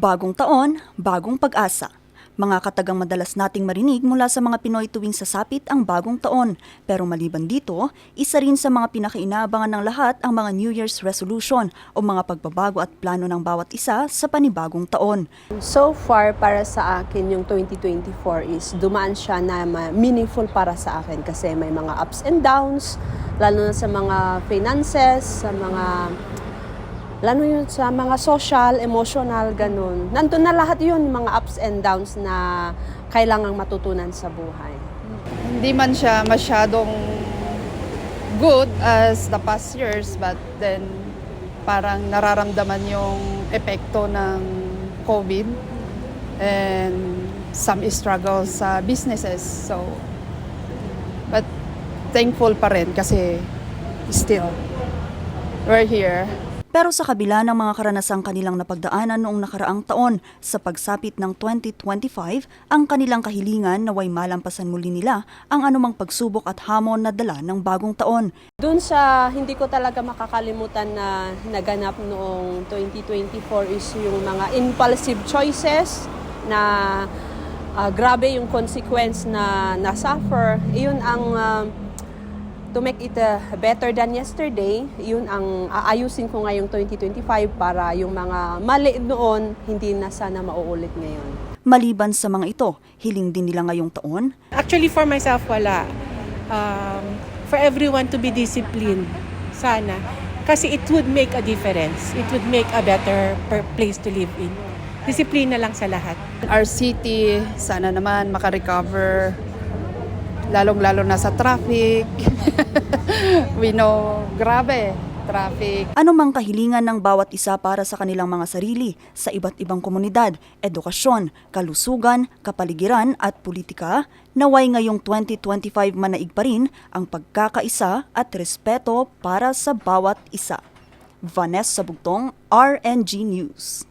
Bagong taon, bagong pag-asa. Mga katagang madalas nating marinig mula sa mga Pinoy tuwing sasapit ang bagong taon. Pero maliban dito, isa rin sa mga pinakainaabangan ng lahat ang mga New Year's resolution o mga pagbabago at plano ng bawat isa sa panibagong taon. So far, para sa akin, yung 2024 is dumaan siya na meaningful para sa akin kasi may mga ups and downs, lalo na sa mga finances, lalo yun sa mga social, emotional, ganun. Nandun na lahat yun, mga ups and downs na kailangang matutunan sa buhay. Hindi man siya masyadong good as the past years, but then parang nararamdaman yung epekto ng COVID and some struggles sa businesses. So, but thankful pa rin kasi still, we're here. Pero sa kabila ng mga karanasang kanilang napagdaanan noong nakaraang taon, sa pagsapit ng 2025, ang kanilang kahilingan naway malampasan muli nila ang anumang pagsubok at hamon na dala ng bagong taon. Doon sa hindi ko talaga makakalimutan na naganap noong 2024 is yung mga impulsive choices na grabe yung consequence na na-suffer. Iyon ang to make it better than yesterday, yun ang aayusin ko ngayong 2025 para yung mga mali noon hindi na sana mauulit ngayon. Maliban sa mga ito, hiling din nila ngayong taon. Actually, for myself, wala. For everyone to be disciplined, sana. Kasi it would make a difference. It would make a better place to live in. Discipline na lang sa lahat. Our city, sana naman makarecover, lalong-lalo na sa traffic. We know, grabe, traffic. Ano mang kahilingan ng bawat isa para sa kanilang mga sarili sa iba't ibang komunidad, edukasyon, kalusugan, kapaligiran at politika, naway ngayong 2025 manaig pa rin ang pagkakaisa at respeto para sa bawat isa. Vanessa Bugtong, RNG News.